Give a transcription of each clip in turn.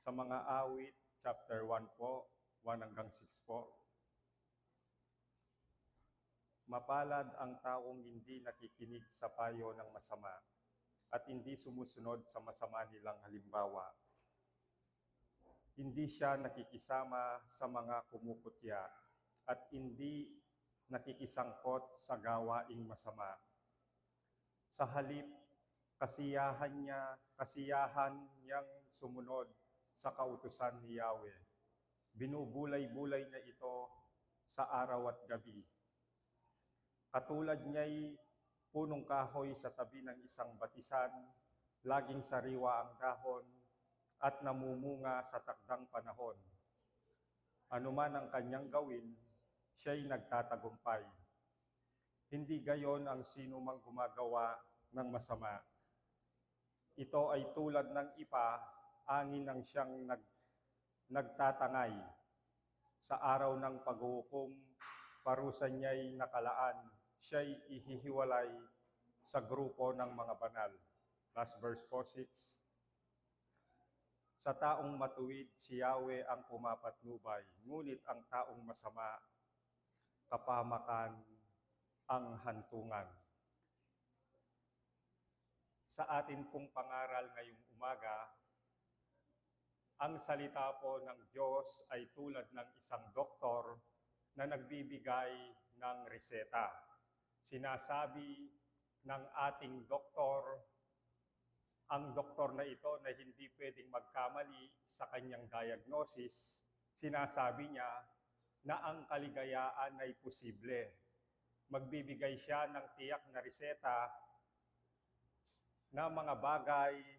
Sa mga awit, chapter 1 po, 1 hanggang 6 po. Mapalad ang taong hindi nakikinig sa payo ng masama at hindi sumusunod sa masama nilang halimbawa. Hindi siya nakikisama sa mga kumukutya at hindi nakikisangkot sa gawaing masama. Sa halip, kasiyahan niyang sumunod sa kautusan ni Yahweh. Binubulay-bulay niya ito sa araw at gabi. Katulad niya'y punong kahoy sa tabi ng isang batisan, laging sariwa ang dahon at namumunga sa takdang panahon. Ano man ang kanyang gawin, siya'y nagtatagumpay. Hindi gayon ang sino mang gumagawa ng masama. Ito ay tulad ng ipa, angin ang siyang nagtatangay. Sa araw ng paghuhukom, parusa niya'y nakalaan, siya'y ihihiwalay sa grupo ng mga banal. Last verse po, 6. Sa taong matuwid, si Yahweh ang pumapatnubay, ngunit ang taong masama, kapahamakan ang hantungan. Sa atin pong pangaral ngayong umaga, ang salita po ng Diyos ay tulad ng isang doktor na nagbibigay ng reseta. Sinasabi ng ating doktor, ang doktor na ito na hindi pwedeng magkamali sa kanyang diagnosis, sinasabi niya na ang kaligayaan ay posible. Magbibigay siya ng tiyak na reseta na mga bagay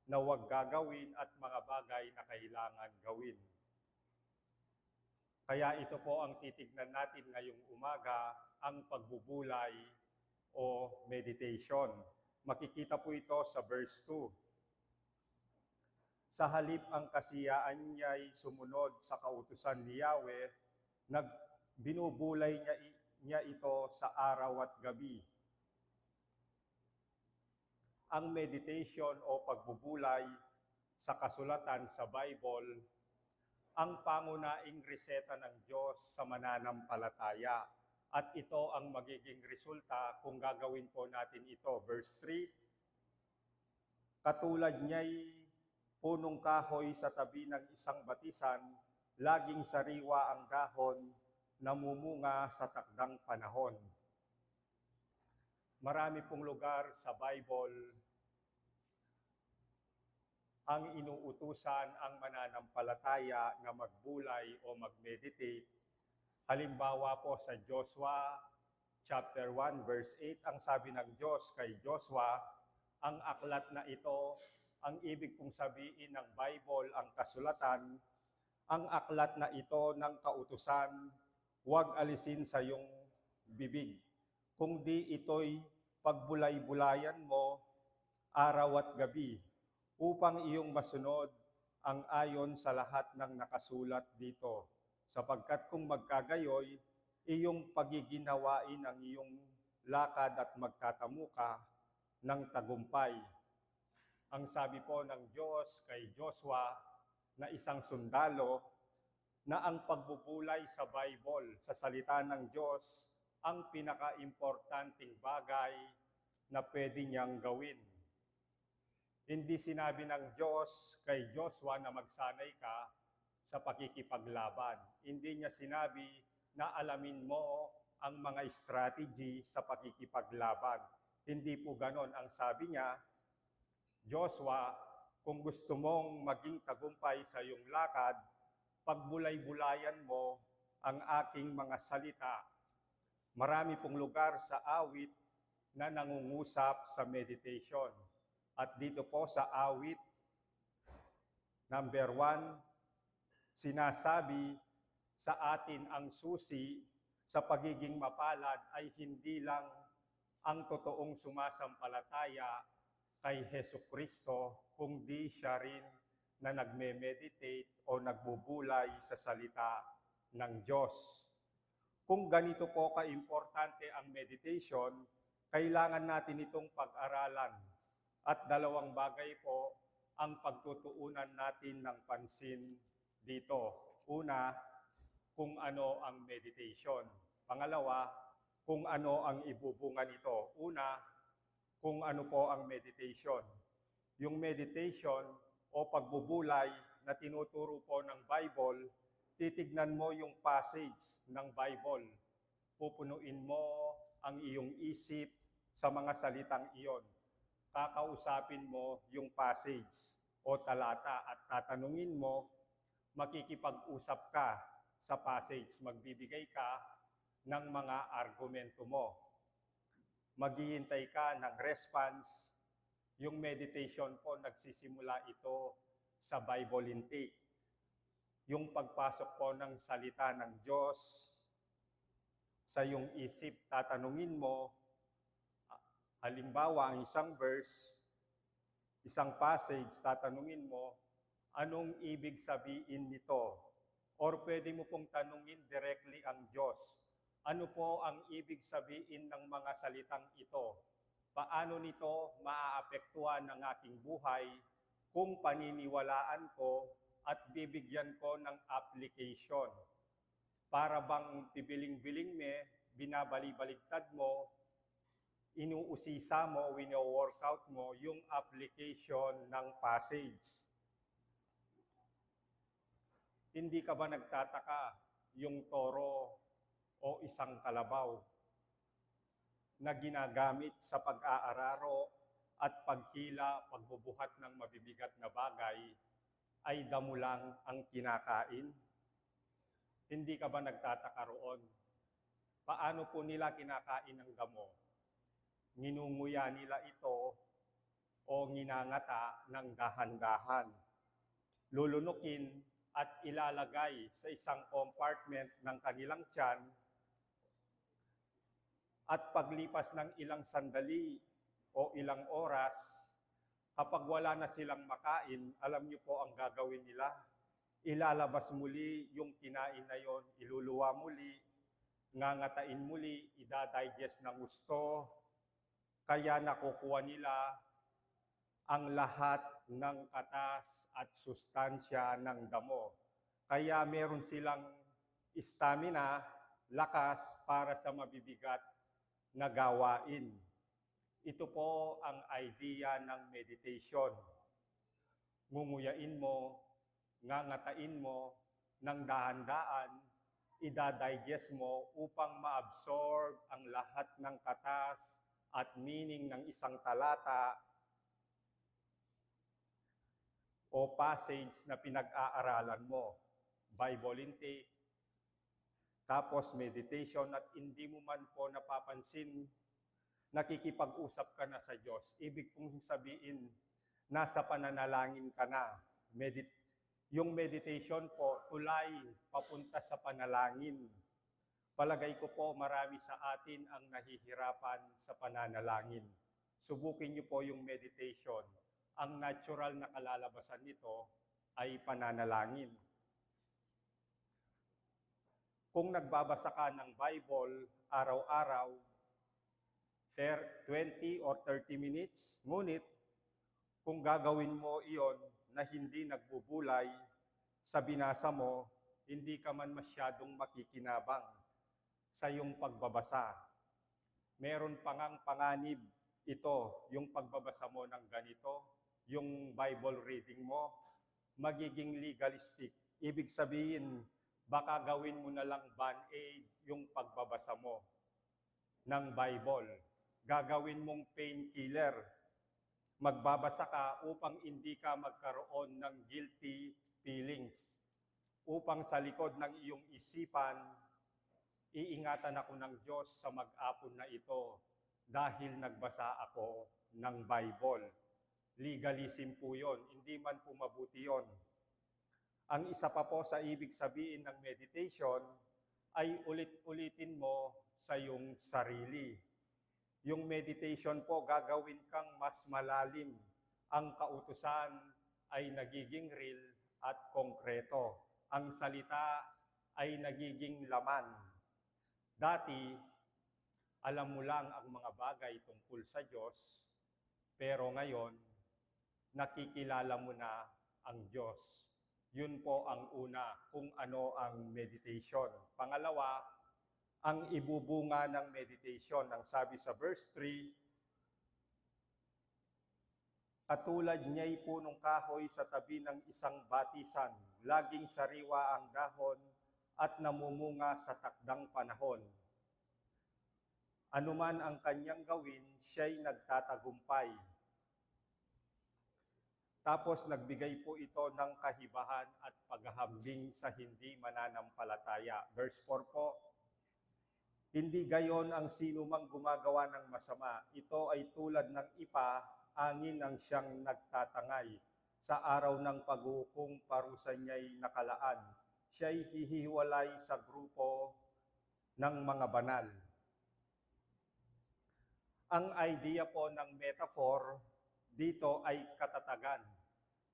na huwag gagawin at mga bagay na kailangan gawin. Kaya ito po ang titignan natin ngayong umaga, ang pagbubulay o meditation. Makikita po ito sa verse 2. Sa halip ang kasiyaan niya'y sumunod sa kautusan ni Yahweh, binubulay niya ito sa araw at gabi. Ang meditation o pagbubulay sa kasulatan sa Bible, ang pangunaing reseta ng Diyos sa mananampalataya. At ito ang magiging resulta kung gagawin po natin ito. Verse 3, katulad niya'y punong kahoy sa tabi ng isang batisan, laging sariwa ang dahon, namumunga sa takdang panahon. Marami pong lugar sa Bible ang inuutusan ang mananampalataya na magbulay o mag-meditate. Halimbawa po sa Joshua chapter 1 verse 8, ang sabi ng Diyos kay Joshua, ang aklat na ito, ang ibig pong sabihin ng Bible, ang kasulatan, ang aklat na ito ng kautusan, huwag alisin sa iyong bibig. Kung di ito'y pagbulay-bulayan mo araw at gabi, upang iyong masunod ang ayon sa lahat ng nakasulat dito. Sapagkat kung magkagayoy, iyong pagiginawain ang iyong lakad at magtatamu ka ng tagumpay. Ang sabi po ng Diyos kay Joshua na isang sundalo, na ang pagbubulay sa Bible, sa salita ng Diyos, ang pinaka-importanting bagay na pwede niyang gawin. Hindi sinabi ng Diyos kay Joshua na magsanay ka sa pakikipaglaban. Hindi niya sinabi na alamin mo ang mga strategy sa pakikipaglaban. Hindi po ganon. Ang sabi niya, Joshua, kung gusto mong maging tagumpay sa iyong lakad, pagbulay-bulayan mo ang aking mga salita. Marami pong lugar sa awit na nangungusap sa meditation. At dito po sa awit, number 1, sinasabi sa atin ang susi sa pagiging mapalad ay hindi lang ang totoong sumasampalataya kay Hesukristo, kundi siya rin na nagme-meditate o nagbubulay sa salita ng Diyos. Kung ganito po ka-importante ang meditation, kailangan natin itong pag-aralan. At dalawang bagay po ang pagtutuunan natin ng pansin dito. Una, kung ano ang meditation. Pangalawa, kung ano ang ibubunga nito. Una, kung ano po ang meditation. Yung meditation o pagbubulay na tinuturo po ng Bible, titignan mo yung passage ng Bible. Pupunuin mo ang iyong isip sa mga salitang iyon. Kakausapin mo yung passage o talata at tatanungin mo, makikipag-usap ka sa passage. Magbibigay ka ng mga argumento mo. Maghihintay ka ng response. Yung meditation po, nagsisimula ito sa Bible intake. Yung pagpasok po ng salita ng Diyos sa iyong isip, tatanungin mo, halimbawa, ang isang verse, isang passage, tatanungin mo, anong ibig sabihin nito? Or pwede mo pong tanungin directly ang Diyos. Ano po ang ibig sabihin ng mga salitang ito? Paano nito maaapektuhan ng aking buhay kung paniniwalaan ko at bibigyan ko ng application? Para bang pibiling-biling binabali-baligtad mo, inuusisa mo, wino-workout mo yung application ng passage. Hindi ka ba nagtataka yung toro o isang kalabaw na ginagamit sa pag-aararo at paghila, pagbubuhat ng mabibigat na bagay, ay damo lang ang kinakain? Hindi ka ba nagtataka roon? Paano po nila kinakain ang damo? Nginunguya nila ito o nginangata ng dahan-dahan. Lulunukin at ilalagay sa isang compartment ng kanilang tiyan. At paglipas ng ilang sandali o ilang oras, kapag wala na silang makain, alam niyo po ang gagawin nila? Ilalabas muli yung kinain na yon, iluluwa muli, ngangatain muli, idadigest ng gusto. Kaya nakukuha nila ang lahat ng katas at sustansya ng damo. Kaya meron silang stamina, lakas para sa mabibigat na gawain. Ito po ang idea ng meditation. Ngunguyain mo, ngangatain mo, ng dahan-daan, idadigest mo upang ma-absorb ang lahat ng katas at meaning ng isang talata o passage na pinag-aaralan mo. Bible intake, tapos meditation, at hindi mo man po napapansin, nakikipag-usap ka na sa Diyos. Ibig kong sabihin, nasa pananalangin ka na. Yung meditation po, tulay papunta sa panalangin. Palagay ko po, marami sa atin ang nahihirapan sa pananalangin. Subukin niyo po yung meditation. Ang natural na kalalabasan nito ay pananalangin. Kung nagbabasa ka ng Bible araw-araw, 20 or 30 minutes, ngunit kung gagawin mo iyon na hindi nagbubulay sa binasa mo, hindi ka man masyadong makikinabang sa iyong pagbabasa. Meron pa ngang panganib ito, yung pagbabasa mo ng ganito, yung Bible reading mo, magiging legalistic. Ibig sabihin, baka gawin mo na lang band-aid yung pagbabasa mo ng Bible. Gagawin mong painkiller. Magbabasa ka upang hindi ka magkaroon ng guilty feelings. Upang sa likod ng iyong isipan, iingatan ako ng Diyos sa mag-apon na ito dahil nagbasa ako ng Bible. Legalism po yun. Hindi man po mabuti yun. Ang isa pa po sa ibig sabihin ng meditation ay ulit-ulitin mo sa iyong sarili. Yung meditation po, gagawin kang mas malalim. Ang kautusan ay nagiging real at konkreto. Ang salita ay nagiging laman. Dati, alam mo lang ang mga bagay tungkol sa Diyos, pero ngayon, nakikilala mo na ang Diyos. Yun po ang una, kung ano ang meditation. Pangalawa, ang ibubunga ng meditation. Ang sabi sa verse 3, katulad niya'y punong kahoy sa tabi ng isang batisan, laging sariwa ang dahon at namumunga sa takdang panahon. Anuman ang kanyang gawin, siya'y nagtatagumpay. Tapos nagbigay po ito ng kahibahan at paghahambing sa hindi mananampalataya. Verse 4 po, hindi gayon ang sino mang gumagawa ng masama. Ito ay tulad ng ipa, angin ang siyang nagtatangay. Sa araw ng paghukom, parusa niya'y nakalaan. Siya'y hihiwalay sa grupo ng mga banal. Ang idea po ng metaphor dito ay katatagan.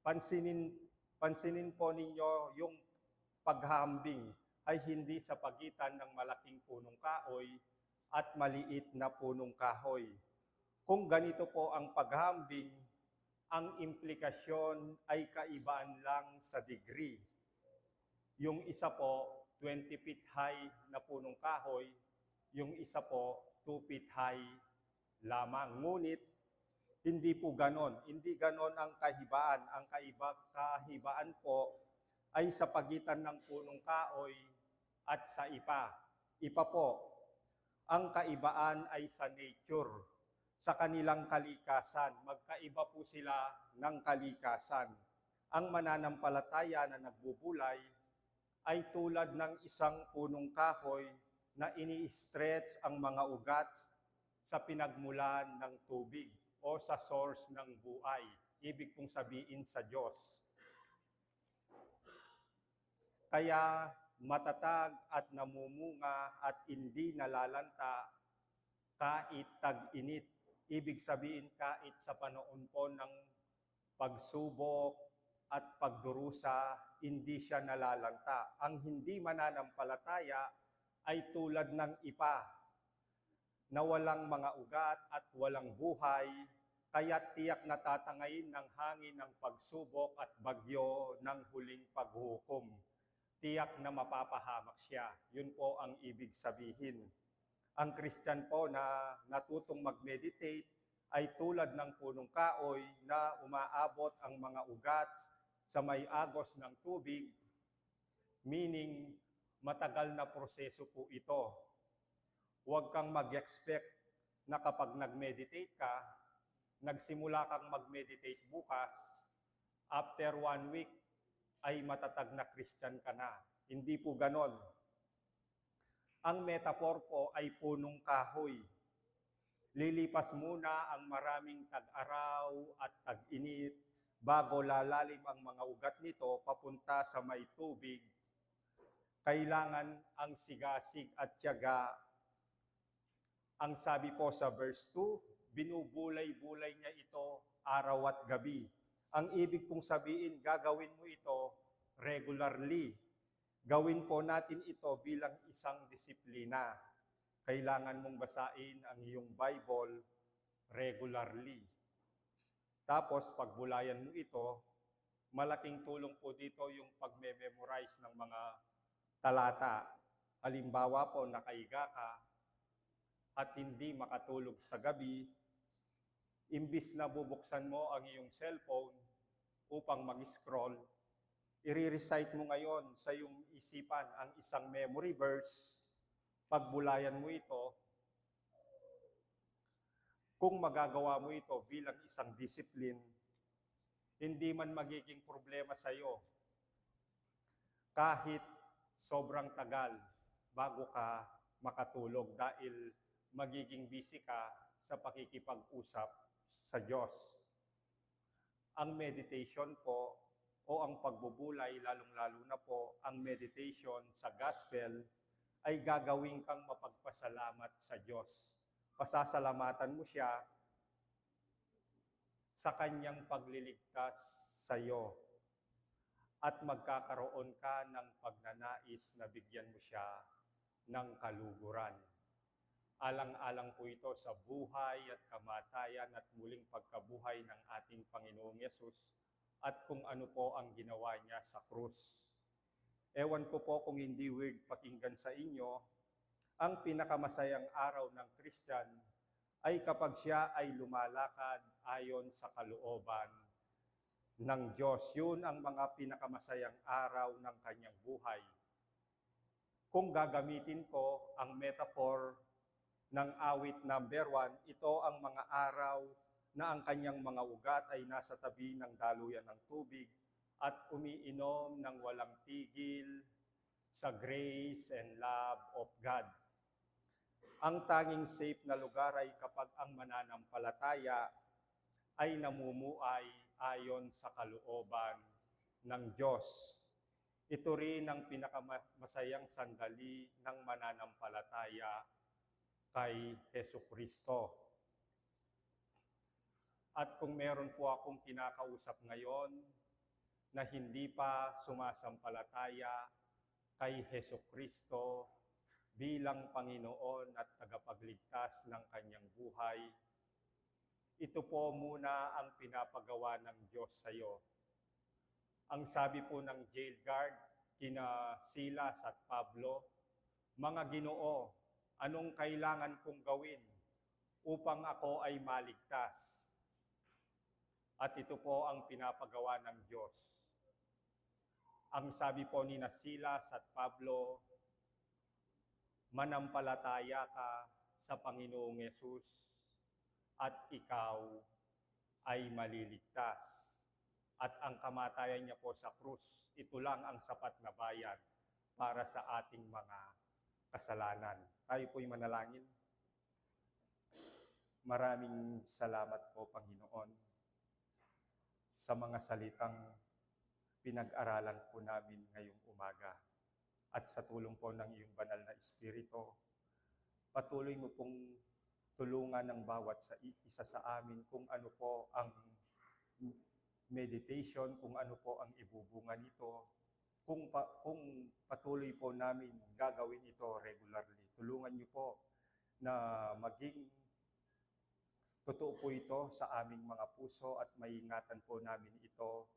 Pansinin po ninyo yung paghahambing ay hindi sa pagitan ng malaking punong kahoy at maliit na punong kahoy. Kung ganito po ang paghahambing, ang implikasyon ay kaibaan lang sa degree. Yung isa po, 20 feet high na punong kahoy, yung isa po, 2 feet high lamang. Ngunit, hindi po ganon. Hindi ganon ang kahibaan. Ang kahibaan po ay sa pagitan ng punong kahoy at sa ipa. Ipa po, ang kaibaan ay sa nature, sa kanilang kalikasan. Magkaiba po sila ng kalikasan. Ang mananampalataya na nagbubulay ay tulad ng isang punong kahoy na ini-stretch ang mga ugat sa pinagmulan ng tubig o sa source ng buhay. Ibig pong sabihin sa Diyos. Kaya matatag at namumunga at hindi nalalanta kahit tag-init. Ibig sabihin kahit sa panahon po ng pagsubok at pagdurusa, hindi siya nalalanta. Ang hindi mananampalataya ay tulad ng ipa na walang mga ugat at walang buhay, kaya tiyak na tatangayin ng hangin ng pagsubok at bagyo ng huling paghukom. Tiyak na mapapahamak siya. Yun po ang ibig sabihin. Ang Christian po na natutong mag-meditate ay tulad ng punong kahoy na umaabot ang mga ugat sa may agos ng tubig, meaning matagal na proseso po ito. Huwag kang mag-expect na kapag nag-meditate ka, nagsimula kang mag-meditate bukas, after 1 week, ay matatag na Christian ka na. Hindi po ganon. Ang metaphor po ay punong kahoy. Lilipas muna ang maraming tag-araw at tag-init bago lalalim ang mga ugat nito papunta sa may tubig. Kailangan ang sigasig at tiyaga. Ang sabi po sa verse 2, binubulay-bulay niya ito araw at gabi. Ang ibig pong sabihin, gagawin mo ito regularly. Gawin po natin ito bilang isang disiplina. Kailangan mong basahin ang iyong Bible regularly. Tapos, pagbulayan mo ito, malaking tulong po dito yung pagme-memorize ng mga talata. Halimbawa po, nakaiga ka, at hindi makatulog sa gabi, imbis na bubuksan mo ang iyong cellphone upang mag-scroll, i-recite mo ngayon sa iyong isipan ang isang memory verse, pagbulayan mo ito, kung magagawa mo ito bilang isang discipline, hindi man magiging problema sa iyo kahit sobrang tagal bago ka makatulog dahil magiging busy ka sa pakikipag-usap sa Diyos. Ang meditation po o ang pagbubulay, lalong-lalo na po ang meditation sa gospel, ay gagawin kang mapagpasalamat sa Diyos. Pasasalamatan mo siya sa kanyang pagliligtas sa iyo at magkakaroon ka ng pagnanais na bigyan mo siya ng kaluguran. Alang-alang po ito sa buhay at kamatayan at muling pagkabuhay ng ating Panginoong Yesus at kung ano po ang ginawa niya sa krus. Ewan ko po kung hindi weird pakinggan sa inyo, ang pinakamasayang araw ng Christian ay kapag siya ay lumalakad ayon sa kalooban ng Diyos. Yun ang mga pinakamasayang araw ng kanyang buhay. Kung gagamitin ko ang metaphor ng awit number 1, ito ang mga araw na ang kanyang mga ugat ay nasa tabi ng daluyan ng tubig at umiinom ng walang tigil sa grace and love of God. Ang tanging safe na lugar ay kapag ang mananampalataya ay namumuhay ayon sa kalooban ng Diyos. Ito rin ang pinakamasayang sandali ng mananampalataya kay Hesukristo. At kung meron po akong kinakausap ngayon na hindi pa sumasampalataya kay Hesukristo bilang Panginoon at tagapagligtas ng kanyang buhay, ito po muna ang pinapagawa ng Diyos sa iyo. Ang sabi po ng jail guard kina Silas at Pablo, "Mga Ginoo, anong kailangan kong gawin upang ako ay maligtas?" At ito po ang pinapagawa ng Diyos. Ang sabi po ni Silas at Pablo, manampalataya ka sa Panginoong Yesus at ikaw ay maliligtas. At ang kamatayan niya po sa krus, ito lang ang sapat na bayad para sa ating mga kasalanan. Tayo po'y manalangin. Maraming salamat po, Panginoon, sa mga salitang pinag-aralan po namin ngayong umaga. At sa tulong po ng iyong banal na Espiritu, patuloy mo pong tulungan ng bawat isa sa amin kung ano po ang meditation, kung ano po ang ibubunga nito, kung patuloy po namin gagawin ito regularly. Tulungan niyo po na maging totoo po ito sa aming mga puso at maiingatan po namin ito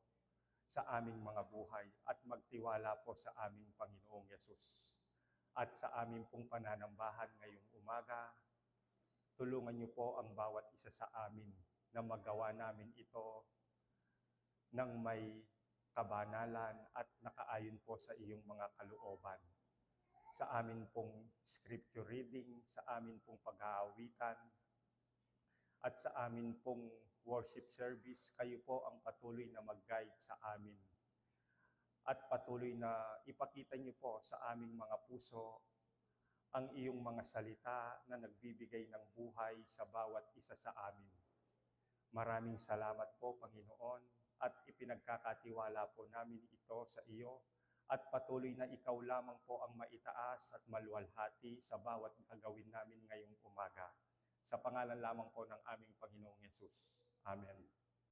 sa aming mga buhay at magtiwala po sa aming Panginoong Yesus. At sa aming pong pananambahan ngayong umaga, tulungan niyo po ang bawat isa sa amin na magawa namin ito ng may kabanalan at nakaayon po sa iyong mga kalooban. Sa amin pong scripture reading, sa amin pong pag-aawitan, at sa amin pong worship service, kayo po ang patuloy na mag-guide sa amin. At patuloy na ipakita niyo po sa aming mga puso ang iyong mga salita na nagbibigay ng buhay sa bawat isa sa amin. Maraming salamat po, Panginoon, at ipinagkakatiwala po namin ito sa iyo at patuloy na ikaw lamang po ang maitaas at maluwalhati sa bawat gagawin namin ngayong umaga. Sa pangalan lamang po ng aming Panginoong Yesus. Amen.